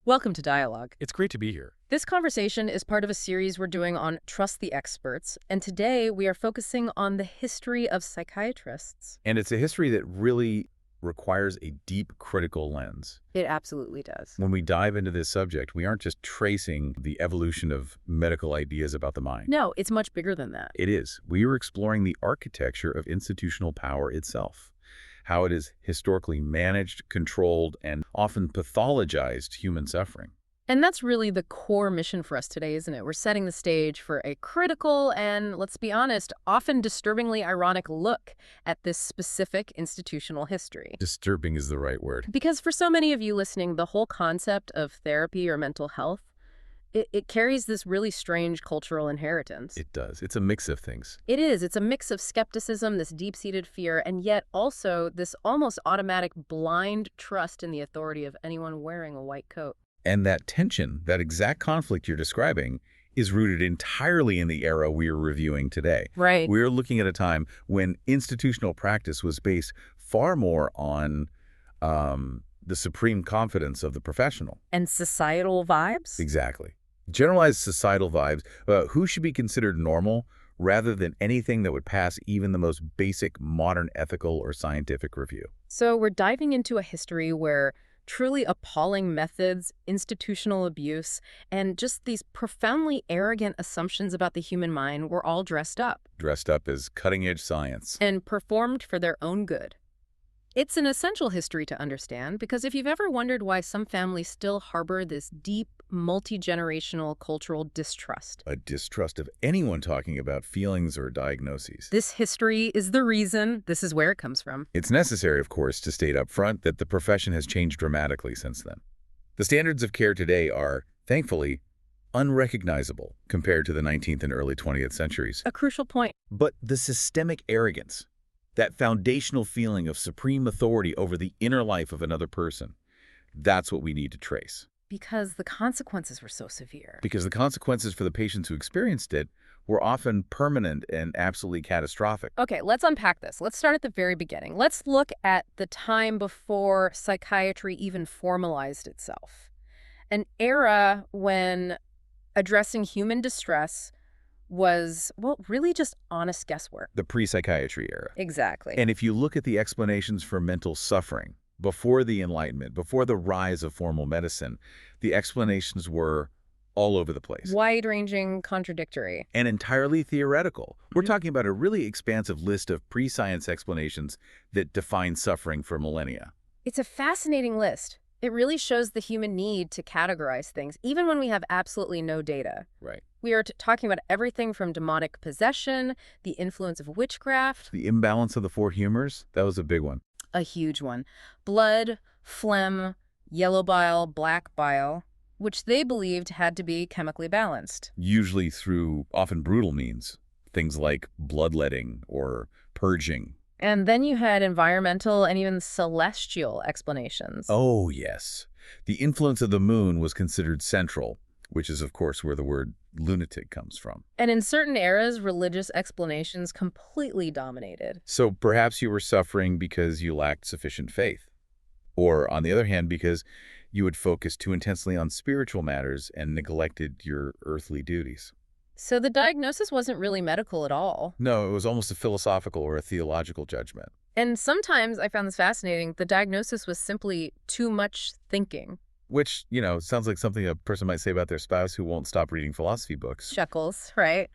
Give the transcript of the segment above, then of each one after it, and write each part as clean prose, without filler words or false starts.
Welcome to Dialogue. It's great to be here. This conversation is part of a series we're doing on Trust the Experts, and today we are focusing on the history of psychiatrists. And it's a history that really requires a deep critical lens. It absolutely does. When we dive into this subject, we aren't just tracing the evolution of medical ideas about the mind. No, it's much bigger than that. It is. We are exploring the architecture of institutional power itself, how it is historically managed, controlled, and often pathologized human suffering. And that's really the core mission for us today, isn't it? We're setting the stage for a critical and, let's be honest, often disturbingly ironic look at this specific institutional history. Disturbing is the right word. Because for so many of you listening, the whole concept of therapy or mental health, it carries this really strange cultural inheritance. It does. It's a mix of things. It is. It's a mix of skepticism, this deep-seated fear, and yet also this almost automatic blind trust in the authority of anyone wearing a white coat. And that tension, that exact conflict you're describing, is rooted entirely in the era we are reviewing today. Right. We're looking at a time when institutional practice was based far more on the supreme confidence of the professional. And societal vibes? Exactly. Generalized societal vibes about who should be considered normal rather than anything that would pass even the most basic modern ethical or scientific review. So we're diving into a history where truly appalling methods, institutional abuse, and just these profoundly arrogant assumptions about the human mind were all dressed up. Dressed up as cutting-edge science. And performed for their own good. It's an essential history to understand because if you've ever wondered why some families still harbor this deep, multi-generational cultural distrust. A distrust of anyone talking about feelings or diagnoses. This history is the reason. This is where it comes from. It's necessary, of course, to state up front that the profession has changed dramatically since then. The standards of care today are, thankfully, unrecognizable compared to the 19th and early 20th centuries. A crucial point. But the systemic arrogance, that foundational feeling of supreme authority over the inner life of another person, that's what we need to trace. Because the consequences were so severe. Because the consequences for the patients who experienced it were often permanent and absolutely catastrophic. Okay, let's unpack this. Let's start at the very beginning. Let's look at the time before psychiatry even formalized itself. An era when addressing human distress was, well, really just honest guesswork. The pre-psychiatry era. Exactly. And if you look at the explanations for mental suffering, before the Enlightenment, before the rise of formal medicine, the explanations were all over the place. Wide-ranging, contradictory. And entirely theoretical. We're talking about a really expansive list of pre-science explanations that define suffering for millennia. It's a fascinating list. It really shows the human need to categorize things, even when we have absolutely no data. Right. We are talking about everything from demonic possession, the influence of witchcraft. The imbalance of the four humors, that was a big one. A huge one. Blood, phlegm, yellow bile, black bile, which they believed had to be chemically balanced. Usually through often brutal means, things like bloodletting or purging. And then you had environmental and even celestial explanations. Oh, yes. The influence of the moon was considered central, which is, of course, where the word lunatic comes from. And in certain eras, religious explanations completely dominated. So perhaps you were suffering because you lacked sufficient faith. Or, on the other hand, because you had focused too intensely on spiritual matters and neglected your earthly duties. So the diagnosis wasn't really medical at all. No, it was almost a philosophical or a theological judgment. And sometimes, I found this fascinating, the diagnosis was simply too much thinking. Which, sounds like something a person might say about their spouse who won't stop reading philosophy books. Shekels, right?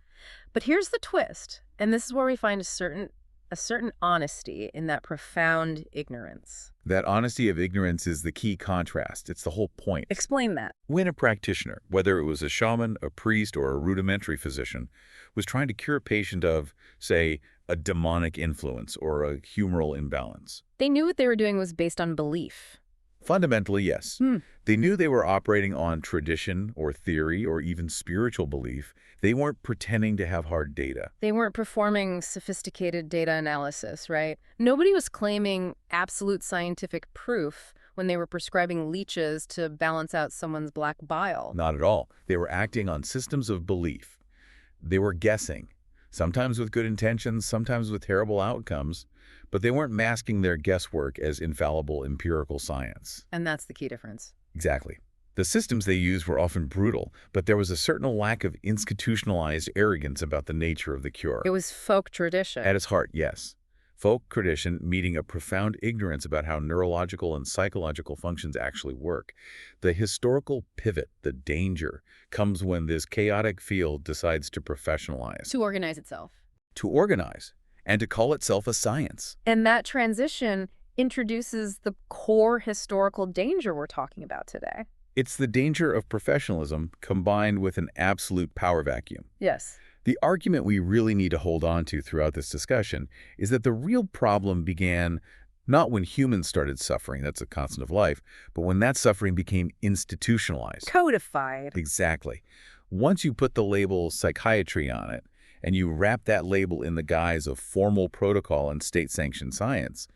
But here's the twist, and this is where we find a certain honesty in that profound ignorance. That honesty of ignorance is the key contrast. It's the whole point. Explain that. When a practitioner, whether it was a shaman, a priest, or a rudimentary physician, was trying to cure a patient of, say, a demonic influence or a humoral imbalance. They knew what they were doing was based on belief. Fundamentally, yes. They knew they were operating on tradition or theory or even spiritual belief. They weren't pretending to have hard data. They weren't performing sophisticated data analysis, right? Nobody was claiming absolute scientific proof when they were prescribing leeches to balance out someone's black bile. Not at all. They were acting on systems of belief. They were guessing, sometimes with good intentions, sometimes with terrible outcomes, but they weren't masking their guesswork as infallible empirical science. And that's the key difference. Exactly. The systems they used were often brutal, but there was a certain lack of institutionalized arrogance about the nature of the cure. It was folk tradition. At its heart, yes. Folk tradition meeting a profound ignorance about how neurological and psychological functions actually work. The historical pivot, the danger, comes when this chaotic field decides to professionalize. To organize itself. To organize, and to call itself a science. And that transition introduces the core historical danger we're talking about today. It's the danger of professionalism combined with an absolute power vacuum. Yes. The argument we really need to hold on to throughout this discussion is that the real problem began not when humans started suffering, that's a constant of life, but when that suffering became institutionalized. Codified. Exactly. Once you put the label psychiatry on it, and you wrap that label in the guise of formal protocol and state-sanctioned science,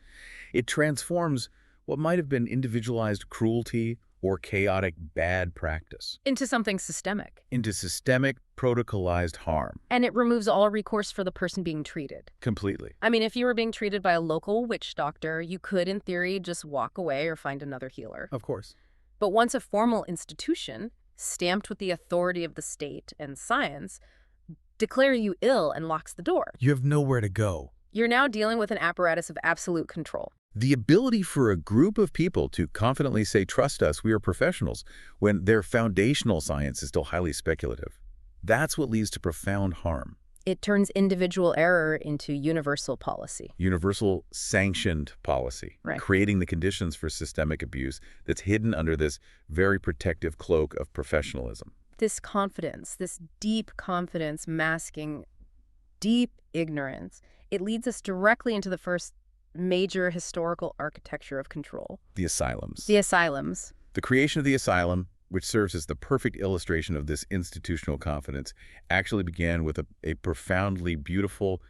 it transforms what might have been individualized cruelty or chaotic bad practice Into something systemic. into systemic, protocolized harm. And it removes all recourse for the person being treated. Completely. I mean, if you were being treated by a local witch doctor, you could, in theory, just walk away or find another healer. Of course. But once a formal institution, stamped with the authority of the state and science, declares you ill and locks the door, You have nowhere to go. you're now dealing with an apparatus of absolute control. The ability for a group of people to confidently say, trust us, we are professionals, when their foundational science is still highly speculative. That's what leads to profound harm. It turns individual error into universal policy. Universal sanctioned policy, Right. creating the conditions for systemic abuse that's hidden under this very protective cloak of professionalism. This confidence, this deep confidence masking deep ignorance, it leads us directly into the first major historical architecture of control. The asylums. The asylums. The creation of the asylum, which serves as the perfect illustration of this institutional confidence, actually began with a profoundly beautiful,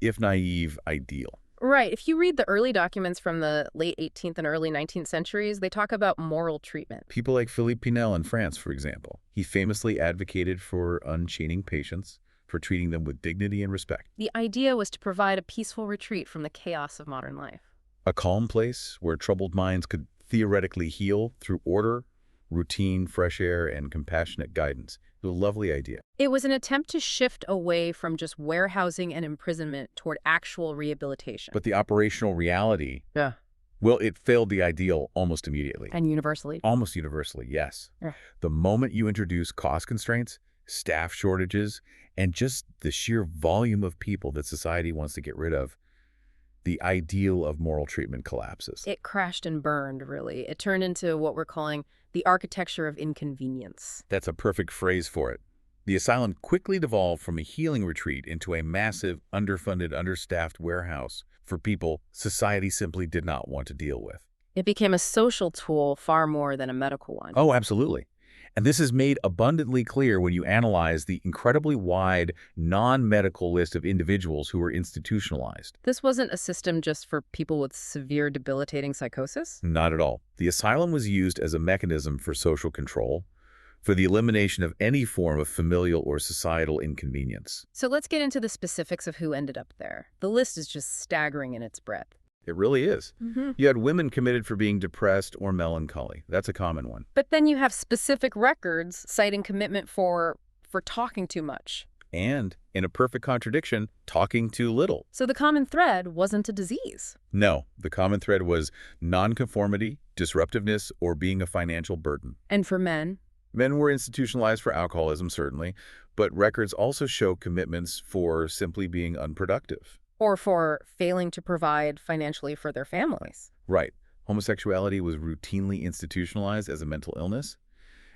if naive, ideal. Right. If you read the early documents from the late 18th and early 19th centuries, they talk about moral treatment. People like Philippe Pinel in France, for example. He famously advocated for unchaining patients, for treating them with dignity and respect. The idea was to provide a peaceful retreat from the chaos of modern life. A calm place where troubled minds could theoretically heal through order, routine, fresh air, and compassionate guidance. It was a lovely idea. It was an attempt to shift away from just warehousing and imprisonment toward actual rehabilitation. But the operational reality, Yeah. well, it failed the ideal almost immediately. And universally. Almost universally, yes. Yeah. The moment you introduce cost constraints, staff shortages, and just the sheer volume of people that society wants to get rid of, the ideal of moral treatment collapses. It crashed and burned, really. It turned into what we're calling the architecture of inconvenience. That's a perfect phrase for it. The asylum quickly devolved from a healing retreat into a massive, underfunded, understaffed warehouse for people society simply did not want to deal with. It became a social tool far more than a medical one. Oh, absolutely. And this is made abundantly clear when you analyze the incredibly wide, non-medical list of individuals who were institutionalized. This wasn't a system just for people with severe debilitating psychosis? Not at all. The asylum was used as a mechanism for social control, for the elimination of any form of familial or societal inconvenience. So let's get into the specifics of who ended up there. The list is just staggering in its breadth. It really is. Mm-hmm. You had women committed for being depressed or melancholy. That's a common one. But then you have specific records citing commitment for talking too much. And, in a perfect contradiction, talking too little. So the common thread wasn't a disease. No, the common thread was nonconformity, disruptiveness, or being a financial burden. And for men? Men were institutionalized for alcoholism, certainly, but records also show commitments for simply being unproductive. Or for failing to provide financially for their families. Right. Homosexuality was routinely institutionalized as a mental illness,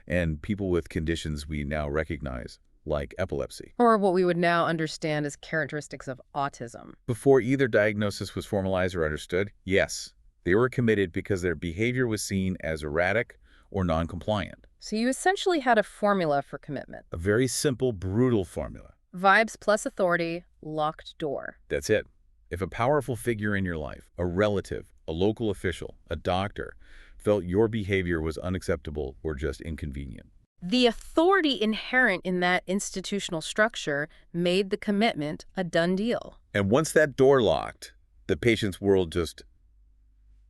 and people with conditions we now recognize, like epilepsy. Or what we would now understand as characteristics of autism. Before either diagnosis was formalized or understood, yes, they were committed because their behavior was seen as erratic or non-compliant. So you essentially had a formula for commitment. A very simple, brutal formula. Vibes plus authority, locked door. That's it. If a powerful figure in your life, a relative, a local official, a doctor, felt your behavior was unacceptable or just inconvenient, The authority inherent in that institutional structure made the commitment a done deal. and once that door locked, the patient's world just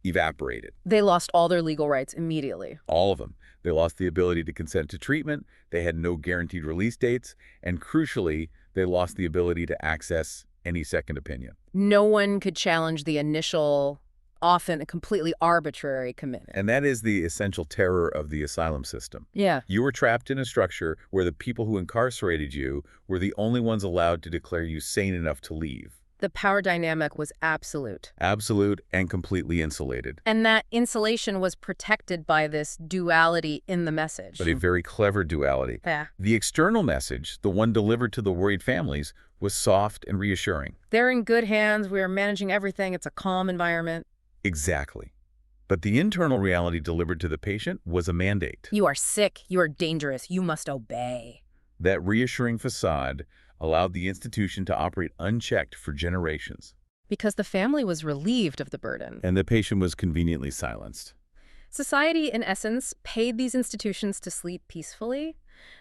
evaporated. They lost all their legal rights immediately. All of them. They lost the ability to consent to treatment, they had no guaranteed release dates, and crucially, they lost the ability to access any second opinion. No one could challenge the initial, often completely arbitrary commitment. And that is the essential terror of the asylum system. Yeah. You were trapped in a structure where the people who incarcerated you were the only ones allowed to declare you sane enough to leave. The power dynamic was absolute. Absolute and completely insulated. And that insulation was protected by this duality in the message. But a very clever duality. Yeah. The external message, the one delivered to the worried families, was soft and reassuring. They're in good hands. We are managing everything. It's a calm environment. Exactly. But the internal reality delivered to the patient was a mandate. You are sick. You are dangerous. You must obey. That reassuring facade allowed the institution to operate unchecked for generations. Because the family was relieved of the burden. And the patient was conveniently silenced. Society, in essence, paid these institutions to sleep peacefully.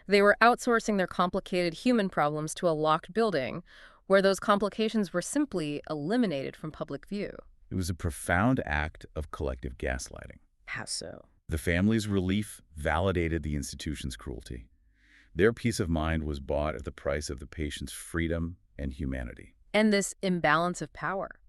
They were outsourcing their complicated human problems to a locked building, where those complications were simply eliminated from public view. It was a profound act of collective gaslighting. How so? The family's relief validated the institution's cruelty. Their peace of mind was bought at the price of the patient's freedom and humanity. And this imbalance of power,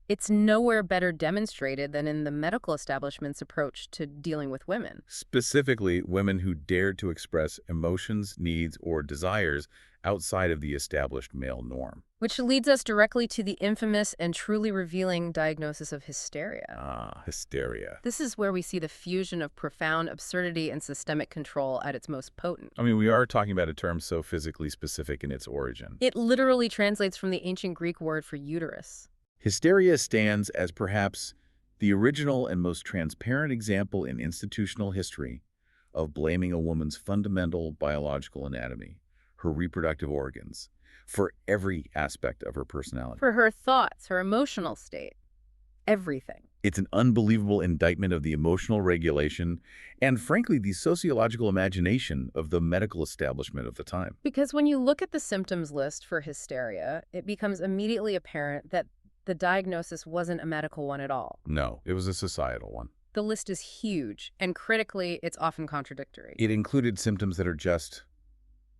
it's nowhere better demonstrated than in the medical establishment's approach to dealing with women. Specifically, women who dared to express emotions, needs, or desires outside of the established male norm. Which leads us directly to the infamous and truly revealing diagnosis of hysteria. Ah, hysteria. This is where we see the fusion of profound absurdity and systemic control at its most potent. I mean, we are talking about a term so physically specific in its origin. It literally translates from the ancient Greek word for uterus. Hysteria stands as perhaps the original and most transparent example in institutional history of blaming a woman's fundamental biological anatomy, her reproductive organs, for every aspect of her personality. For her thoughts, her emotional state, everything. It's an unbelievable indictment of the emotional regulation and, frankly, the sociological imagination of the medical establishment of the time. Because when you look at the symptoms list for hysteria, it becomes immediately apparent that the diagnosis wasn't a medical one at all. No, it was a societal one. The list is huge, and critically, it's often contradictory. It included symptoms that are just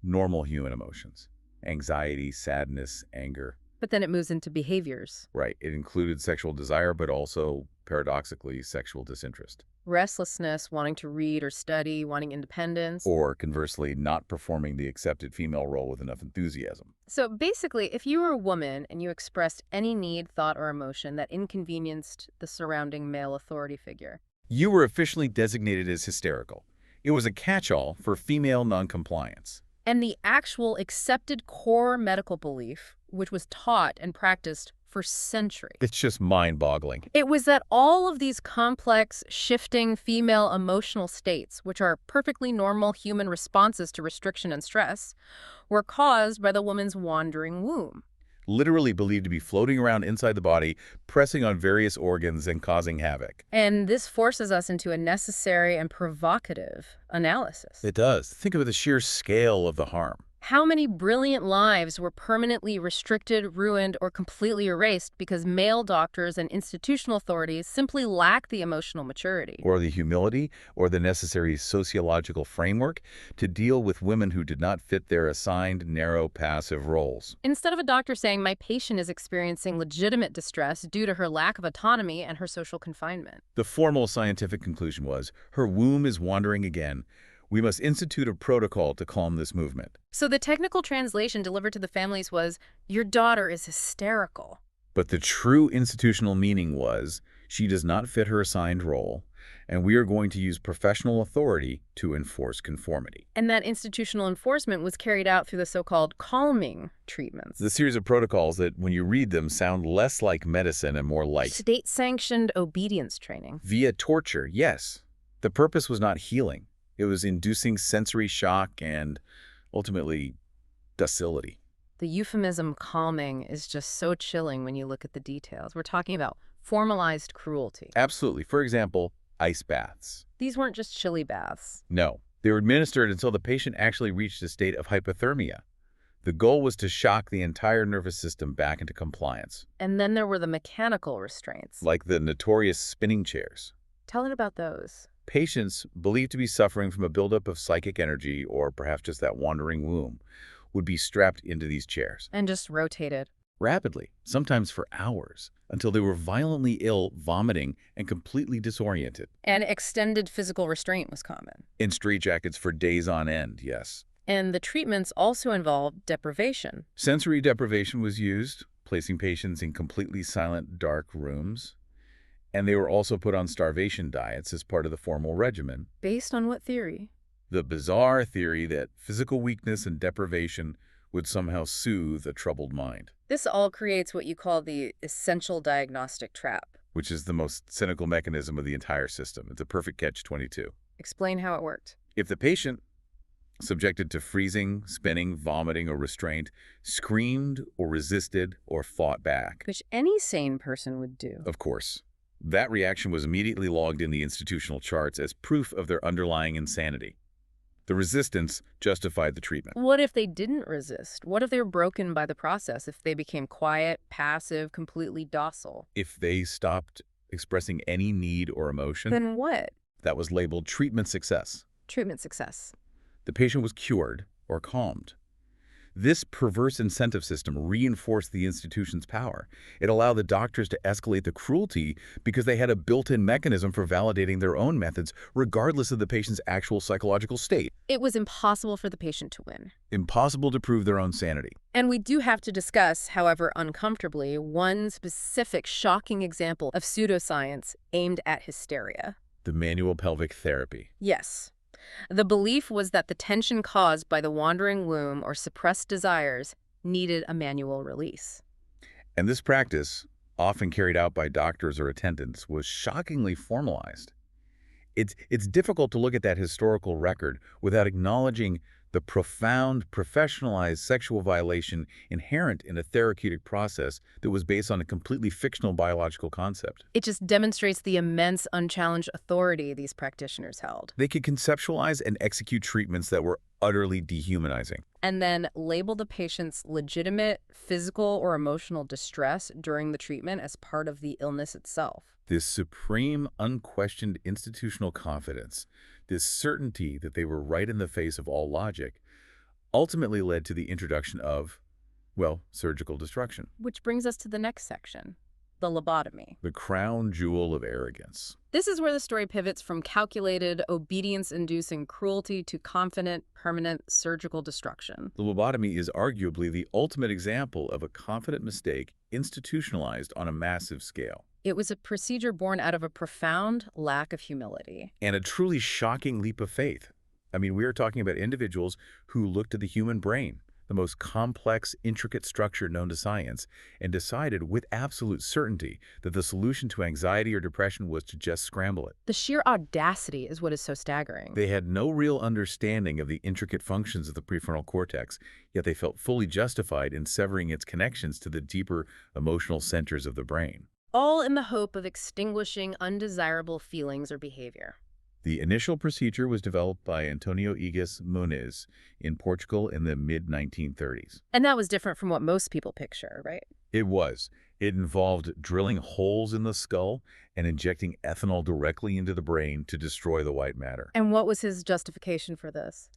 normal human emotions. Anxiety, sadness, anger. But then it moves into behaviors. Right. It included sexual desire, but also, paradoxically, sexual disinterest. Restlessness, wanting to read or study, wanting independence. Or, conversely, not performing the accepted female role with enough enthusiasm. So basically, if you were a woman and you expressed any need, thought, or emotion that inconvenienced the surrounding male authority figure, you were officially designated as hysterical. It was a catch-all for female noncompliance. and the actual accepted core medical belief, which was taught and practiced for centuries. It's just mind-boggling. It was that all of these complex, shifting female emotional states, which are perfectly normal human responses to restriction and stress, were caused by the woman's wandering womb. Literally believed to be floating around inside the body, pressing on various organs and causing havoc. And this forces us into a necessary and provocative analysis. It does. Think of the sheer scale of the harm. How many brilliant lives were permanently restricted, ruined, or completely erased because male doctors and institutional authorities simply lack the emotional maturity? Or the humility, or the necessary sociological framework to deal with women who did not fit their assigned, narrow, passive roles. Instead of a doctor saying, my patient is experiencing legitimate distress due to her lack of autonomy and her social confinement. The formal scientific conclusion was, her womb is wandering again. We must institute a protocol to calm this movement. So the technical translation delivered to the families was, your daughter is hysterical. But the true institutional meaning was, she does not fit her assigned role, and we are going to use professional authority to enforce conformity. And that institutional enforcement was carried out through the so-called calming treatments. The series of protocols that, when you read them, sound less like medicine and more like state-sanctioned obedience training. Via torture, yes. The purpose was not healing. It was inducing sensory shock and, ultimately, docility. The euphemism calming is just so chilling when you look at the details. We're talking about formalized cruelty. Absolutely. For example, ice baths. These weren't just chilly baths. No. They were administered until the patient actually reached a state of hypothermia. The goal was to shock the entire nervous system back into compliance. And then there were the mechanical restraints. Like the notorious spinning chairs. Tell it about those. Patients believed to be suffering from a buildup of psychic energy or perhaps just that wandering womb would be strapped into these chairs And just rotated. rapidly, sometimes for hours, until they were violently ill, vomiting, and completely disoriented. And extended physical restraint was common. In straitjackets for days on end, yes. And the treatments also involved deprivation. Sensory deprivation was used, placing patients in completely silent, dark rooms. And they were also put on starvation diets as part of the formal regimen. Based on what theory? The bizarre theory that physical weakness and deprivation would somehow soothe a troubled mind, This all creates what you call the essential diagnostic trap. which is the most cynical mechanism of the entire system. It's a perfect catch-22. Explain how it worked. If the patient, subjected to freezing, spinning, vomiting, or restraint, screamed or resisted or fought back, Which any sane person would do. of course, that reaction was immediately logged in the institutional charts as proof of their underlying insanity. The resistance justified the treatment. What if they didn't resist? What if they were broken by the process? If they became quiet, passive, completely docile? If they stopped expressing any need or emotion, Then what? that was labeled treatment success. Treatment success. The patient was cured or calmed. This perverse incentive system reinforced the institution's power. It allowed the doctors to escalate the cruelty because they had a built-in mechanism for validating their own methods, regardless of the patient's actual psychological state. It was impossible for the patient to win. Impossible to prove their own sanity. And we do have to discuss, however uncomfortably, one specific shocking example of pseudoscience aimed at hysteria. The manual pelvic therapy. Yes. The belief was that the tension caused by the wandering womb or suppressed desires needed a manual release. And this practice, often carried out by doctors or attendants, was shockingly formalized. It's difficult to look at that historical record without acknowledging the profound, professionalized sexual violation inherent in a therapeutic process that was based on a completely fictional biological concept. It just demonstrates the immense unchallenged authority these practitioners held. They could conceptualize and execute treatments that were utterly dehumanizing. And then label the patient's legitimate physical or emotional distress during the treatment as part of the illness itself. This supreme, unquestioned institutional confidence, this certainty that they were right in the face of all logic, ultimately led to the introduction of, well, surgical destruction. Which brings us to the next section, the lobotomy. The crown jewel of arrogance. This is where the story pivots from calculated, obedience-inducing cruelty to confident, permanent surgical destruction. The lobotomy is arguably the ultimate example of a confident mistake institutionalized on a massive scale. It was a procedure born out of a profound lack of humility. And a truly shocking leap of faith. I mean, we are talking about individuals who looked at the human brain, the most complex, intricate structure known to science, and decided with absolute certainty that the solution to anxiety or depression was to just scramble it. The sheer audacity is what is so staggering. They had no real understanding of the intricate functions of the prefrontal cortex, yet they felt fully justified in severing its connections to the deeper emotional centers of the brain. All in the hope of extinguishing undesirable feelings or behavior. The initial procedure was developed by Antonio Egas Muniz in Portugal in the mid-1930s. And that was different from what most people picture, right? It was. It involved drilling holes in the skull and injecting ethanol directly into the brain to destroy the white matter. And what was his justification for this?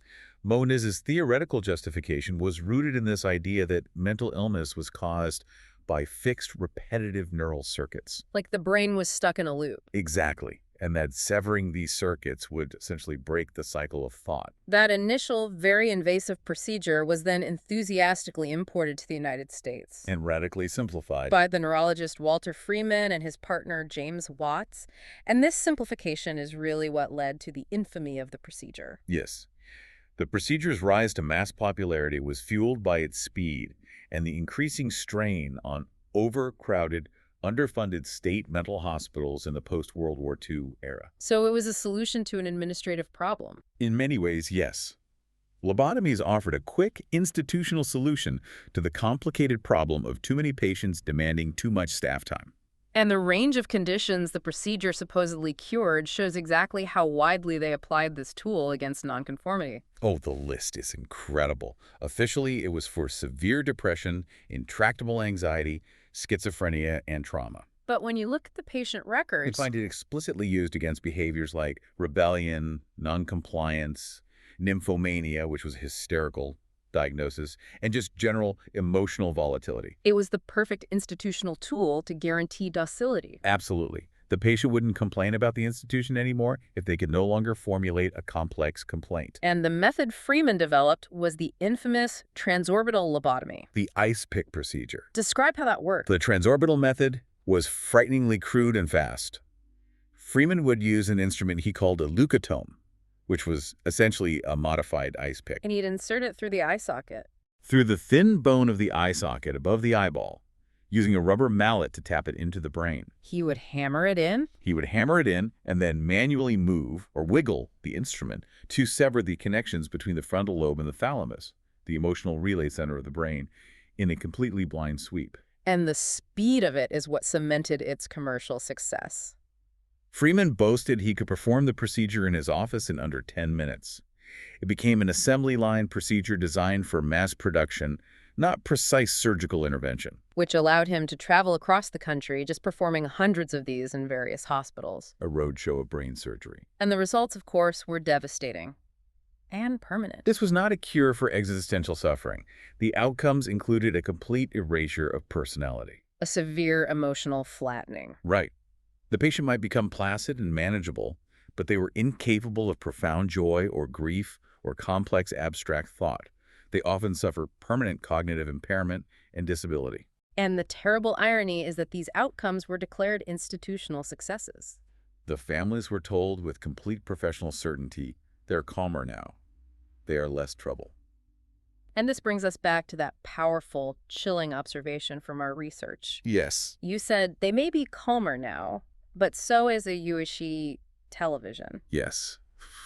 Muniz's theoretical justification was rooted in this idea that mental illness was caused by fixed, repetitive neural circuits. Like the brain was stuck in a loop. Exactly. And that severing these circuits would essentially break the cycle of thought. That initial, very invasive procedure was then enthusiastically imported to the United States. And radically simplified. By the neurologist Walter Freeman and his partner James Watts. And this simplification is really what led to the infamy of the procedure. Yes. The procedure's rise to mass popularity was fueled by its speed and the increasing strain on overcrowded, underfunded state mental hospitals in the post-World War II era. So it was a solution to an administrative problem. In many ways, yes. Lobotomies offered a quick, institutional solution to the complicated problem of too many patients demanding too much staff time. And the range of conditions the procedure supposedly cured shows exactly how widely they applied this tool against nonconformity. Oh, the list is incredible. Officially, it was for severe depression, intractable anxiety, schizophrenia, and trauma. But when you look at the patient They records, find it explicitly used against behaviors like rebellion, noncompliance, nymphomania, which was a hysterical diagnosis, and just general emotional volatility. it was the perfect institutional tool to guarantee docility. Absolutely. The patient wouldn't complain about the institution anymore if they could no longer formulate a complex complaint. And the method Freeman developed was the infamous transorbital lobotomy. The ice pick procedure. Describe how that worked. The transorbital method was frighteningly crude and fast. Freeman would use an instrument he called a leucotome, which was essentially a modified ice pick. And he'd insert it through the eye socket. Through the thin bone of the eye socket above the eyeball, using a rubber mallet to tap it into the brain. He would hammer it in. He would hammer it in and then manually move or wiggle the instrument to sever the connections between the frontal lobe and the thalamus, the emotional relay center of the brain, in a completely blind sweep. And the speed of it is what cemented its commercial success. Freeman boasted he could perform the procedure in his office in under 10 minutes. It became an assembly line procedure designed for mass production, not precise surgical intervention. Which allowed him to travel across the country, just performing hundreds of these in various hospitals. A roadshow of brain surgery. And the results, of course, were devastating and permanent. This was not a cure for existential suffering. The outcomes included a complete erasure of personality. A severe emotional flattening. Right. The patient might become placid and manageable, but they were incapable of profound joy or grief or complex abstract thought. They often suffer permanent cognitive impairment and disability. And the terrible irony is that these outcomes were declared institutional successes. The families were told with complete professional certainty, they're calmer now. They are less trouble. And this brings us back to that powerful, chilling observation from our research. Yes. You said they may be calmer now, but so is a Yuishi television. Yes.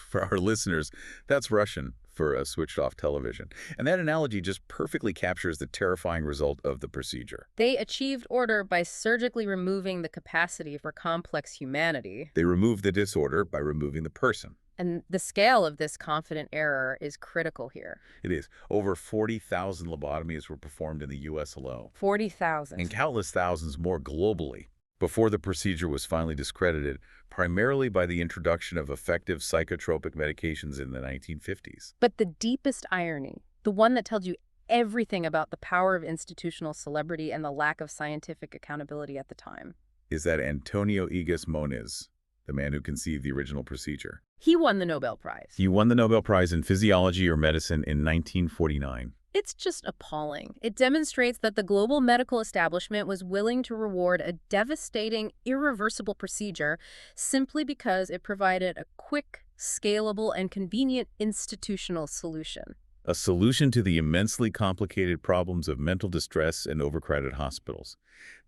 For our listeners, that's Russian for a switched-off television. And that analogy just perfectly captures the terrifying result of the procedure. They achieved order by surgically removing the capacity for complex humanity. They removed the disorder by removing the person. And the scale of this confident error is critical here. It is. Over 40,000 lobotomies were performed in the U.S. alone. 40,000. And countless thousands more globally before the procedure was finally discredited, primarily by the introduction of effective psychotropic medications in the 1950s. But the deepest irony, the one that tells you everything about the power of institutional celebrity and the lack of scientific accountability at the time, is that Antonio Egas Moniz, the man who conceived the original procedure. he won the Nobel Prize. He won the Nobel Prize in Physiology or Medicine in 1949. It's just appalling. It demonstrates that the global medical establishment was willing to reward a devastating, irreversible procedure simply because it provided a quick, scalable, and convenient institutional solution. A solution to the immensely complicated problems of mental distress and overcrowded hospitals.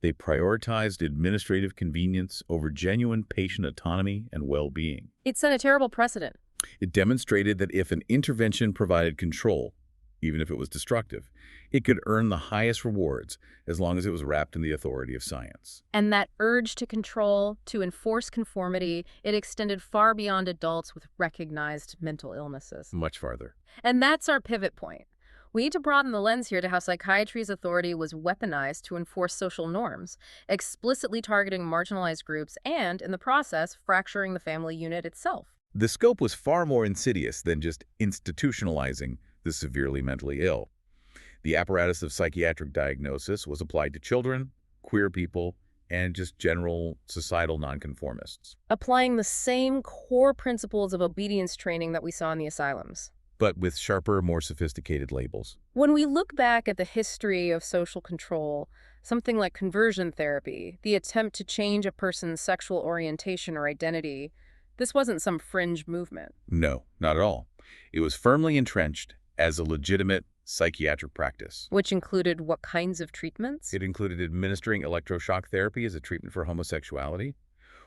They prioritized administrative convenience over genuine patient autonomy and well-being. It set a terrible precedent. It demonstrated that if an intervention provided control, even if it was destructive, it could earn the highest rewards as long as it was wrapped in the authority of science. And that urge to control, to enforce conformity, it extended far beyond adults with recognized mental illnesses. Much farther. And that's our pivot point. We need to broaden the lens here to how psychiatry's authority was weaponized to enforce social norms, explicitly targeting marginalized groups and, in the process, fracturing the family unit itself. The scope was far more insidious than just institutionalizing the severely mentally ill. The apparatus of psychiatric diagnosis was applied to children, queer people, and just general societal nonconformists. Applying the same core principles of obedience training that we saw in the asylums. But with sharper, more sophisticated labels. When we look back at the history of social control, something like conversion therapy, the attempt to change a person's sexual orientation or identity, this wasn't some fringe movement. No, not at all. It was firmly entrenched as a legitimate psychiatric practice. Which included what kinds of treatments? It included administering electroshock therapy as a treatment for homosexuality,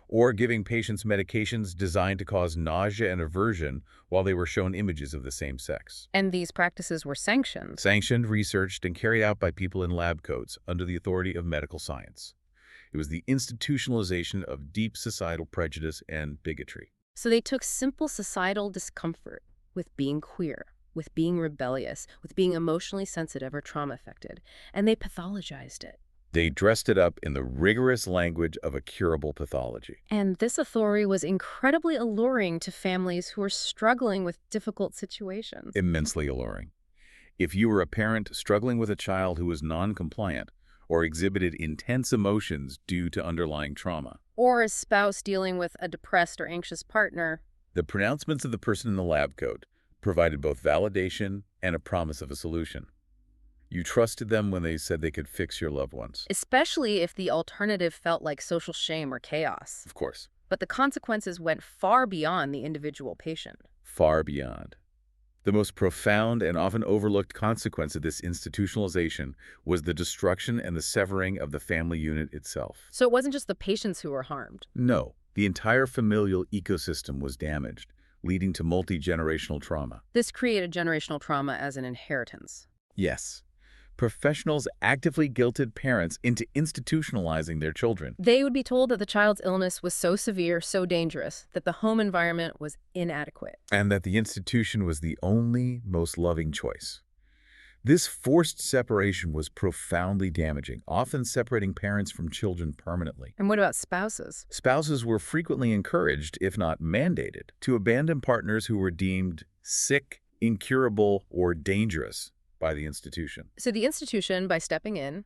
or giving patients medications designed to cause nausea and aversion while they were shown images of the same sex. And these practices were sanctioned. Sanctioned, researched, and carried out by people in lab coats under the authority of medical science. It was the institutionalization of deep societal prejudice and bigotry. So they took simple societal discomfort with being queer, with being rebellious, with being emotionally sensitive or trauma-affected, and they pathologized it. They dressed it up in the rigorous language of a curable pathology. And this authority was incredibly alluring to families who were struggling with difficult situations. Immensely alluring. If you were a parent struggling with a child who was non-compliant or exhibited intense emotions due to underlying trauma, Or a spouse dealing with a depressed or anxious partner. the pronouncements of the person in the lab coat provided both validation and a promise of a solution. You trusted them when they said they could fix your loved ones. Especially if the alternative felt like social shame or chaos. Of course, But the consequences went far beyond the individual patient. far beyond. The most profound and often overlooked consequence of this institutionalization was the destruction and the severing of the family unit itself. So it wasn't just the patients who were harmed. No, the entire familial ecosystem was damaged, leading to multi-generational trauma. This created generational trauma as an inheritance. Yes, professionals actively guilted parents into institutionalizing their children. They would be told that the child's illness was so severe, so dangerous, that the home environment was inadequate. And that the institution was the only, most loving choice. This forced separation was profoundly damaging, often separating parents from children permanently. And what about spouses? Spouses were frequently encouraged, if not mandated, to abandon partners who were deemed sick, incurable, or dangerous by the institution. So the institution, by stepping in,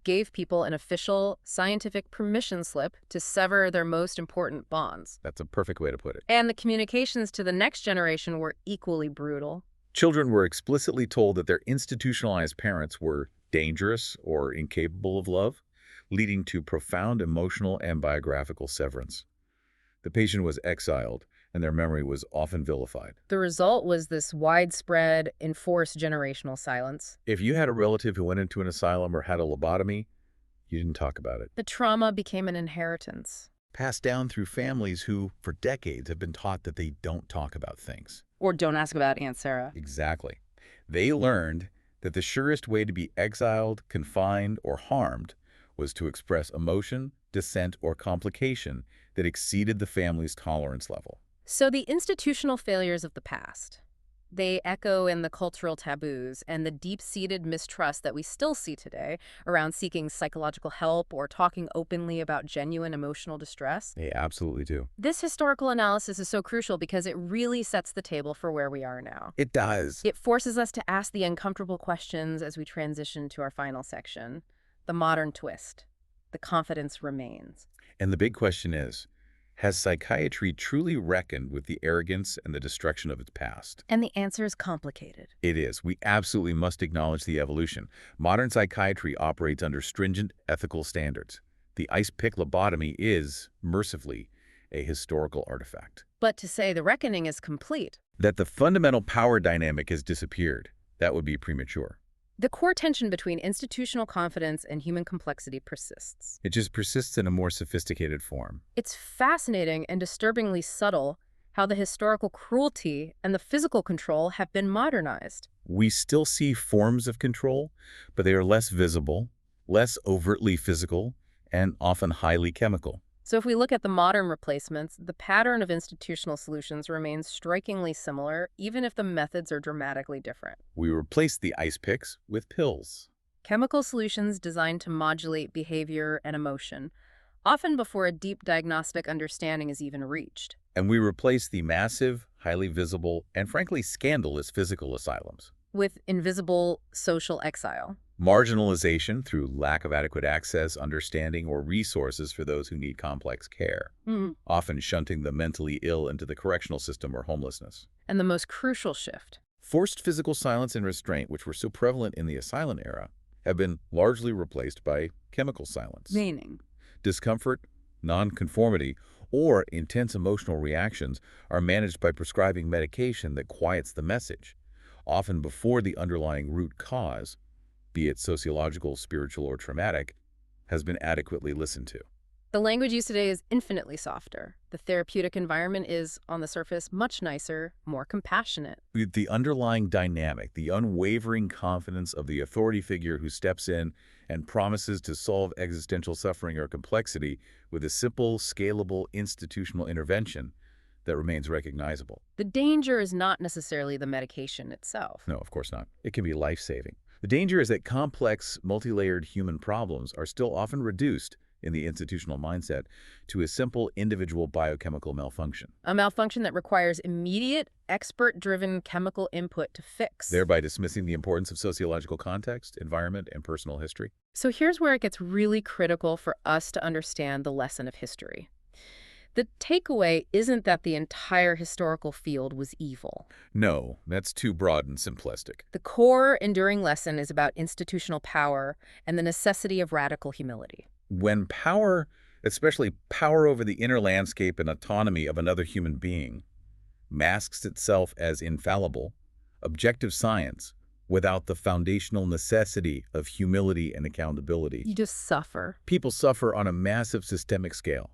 gave people an official scientific permission slip to sever their most important bonds. That's a perfect way to put it. And the communications to the next generation were equally brutal. Children were explicitly told that their institutionalized parents were dangerous or incapable of love, leading to profound emotional and biographical severance. The patient was exiled, and their memory was often vilified. The result was this widespread, enforced generational silence. If you had a relative who went into an asylum or had a lobotomy, you didn't talk about it. The trauma became an inheritance. Passed down through families who, for decades, have been taught that they don't talk about things. Or don't ask about Aunt Sarah. Exactly. They learned that the surest way to be exiled, confined, or harmed was to express emotion, dissent, or complication that exceeded the family's tolerance level. So the institutional failures of the past, they echo in the cultural taboos and the deep-seated mistrust that we still see today around seeking psychological help or talking openly about genuine emotional distress. They absolutely do. This historical analysis is so crucial because it really sets the table for where we are now. It does. It forces us to ask the uncomfortable questions as we transition to our final section. The modern twist. The confidence remains. And the big question is, has psychiatry truly reckoned with the arrogance and the destruction of its past? And the answer is complicated. It is. We absolutely must acknowledge the evolution. Modern psychiatry operates under stringent ethical standards. The ice pick lobotomy is, mercifully, a historical artifact. But to say the reckoning is complete, That the fundamental power dynamic has disappeared, that would be premature. the core tension between institutional confidence and human complexity persists. It just persists in a more sophisticated form. It's fascinating and disturbingly subtle how the historical cruelty and the physical control have been modernized. We still see forms of control, but they are less visible, less overtly physical, and often highly chemical. So if we look at the modern replacements, the pattern of institutional solutions remains strikingly similar, even if the methods are dramatically different. We replace the ice picks with pills. Chemical solutions designed to modulate behavior and emotion, often before a deep diagnostic understanding is even reached. And we replace the massive, highly visible, and frankly scandalous physical asylums. With invisible social exile. Marginalization through lack of adequate access, understanding, or resources for those who need complex care, often shunting the mentally ill into the correctional system or homelessness. And the most crucial shift. Forced physical silence and restraint, which were so prevalent in the asylum era, have been largely replaced by chemical silence. Meaning? Discomfort, nonconformity, or intense emotional reactions are managed by prescribing medication that quiets the message, often before the underlying root cause, be it sociological, spiritual, or traumatic, has been adequately listened to. The language used today is infinitely softer. The therapeutic environment is, on the surface, much nicer, more compassionate. The underlying dynamic, the unwavering confidence of the authority figure who steps in and promises to solve existential suffering or complexity with a simple, scalable, institutional intervention that remains recognizable. The danger is not necessarily the medication itself. No, of course not. It can be life-saving. The danger is that complex, multi-layered human problems are still often reduced in the institutional mindset to a simple individual biochemical malfunction, A malfunction that requires immediate, expert-driven chemical input to fix. thereby dismissing the importance of sociological context, environment, and personal history. So here's where it gets really critical for us to understand the lesson of history. The takeaway isn't that the entire historical field was evil. No, that's too broad and simplistic. The core enduring lesson is about institutional power and the necessity of radical humility. When power, especially power over the inner landscape and autonomy of another human being, masks itself as infallible, objective science, without the foundational necessity of humility and accountability, You just suffer. people suffer on a massive systemic scale.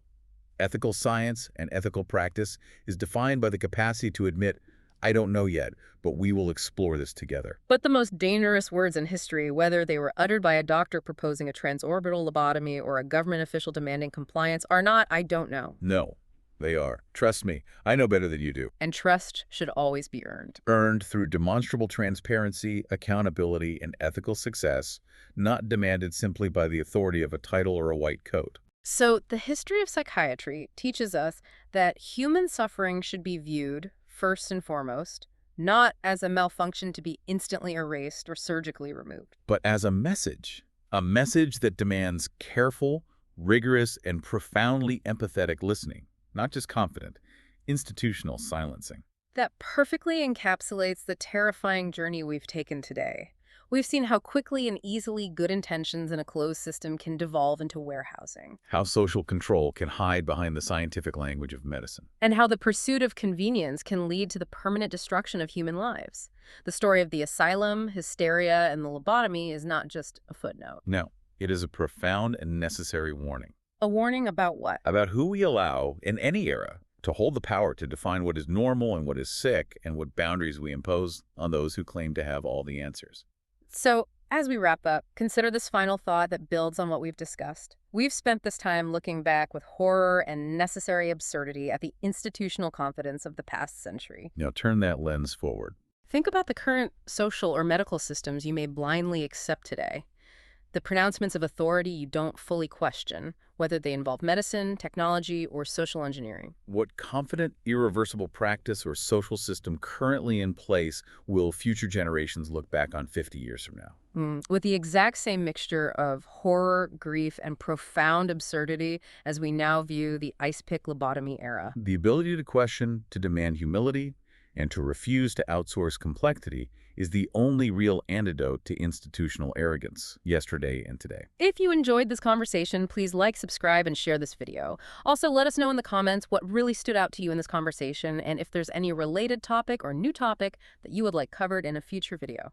Ethical science and ethical practice is defined by the capacity to admit, I don't know yet, but we will explore this together. But the most dangerous words in history, whether they were uttered by a doctor proposing a transorbital lobotomy or a government official demanding compliance, are not, I don't know. No, they are. Trust me, I know better than you do. And trust should always be earned. Earned through demonstrable transparency, accountability, and ethical success, not demanded simply by the authority of a title or a white coat. So the history of psychiatry teaches us that human suffering should be viewed, first and foremost, not as a malfunction to be instantly erased or surgically removed. But as a message that demands careful, rigorous, and profoundly empathetic listening, not just confident, institutional silencing. That perfectly encapsulates the terrifying journey we've taken today. We've seen how quickly and easily good intentions in a closed system can devolve into warehousing, How social control can hide behind the scientific language of medicine. and how the pursuit of convenience can lead to the permanent destruction of human lives. The story of the asylum, hysteria, and the lobotomy is not just a footnote. No, it is a profound and necessary warning A warning about what? about who we allow, in any era, to hold the power to define what is normal and what is sick, and what boundaries we impose on those who claim to have all the answers. So, as we wrap up, consider this final thought that builds on what we've discussed. We've spent this time looking back with horror and necessary absurdity at the institutional confidence of the past century. Now turn that lens forward. Think about the current social or medical systems you may blindly accept today. The pronouncements of authority you don't fully question, whether they involve medicine, technology, or social engineering. What confident, irreversible practice or social system currently in place will future generations look back on 50 years from now? With the exact same mixture of horror, grief, and profound absurdity as we now view the ice pick lobotomy era. The ability to question, to demand humility, and to refuse to outsource complexity is the only real antidote to institutional arrogance, yesterday and today. If you enjoyed this conversation, please like, subscribe, and share this video. Also, let us know in the comments what really stood out to you in this conversation and if there's any related topic or new topic that you would like covered in a future video.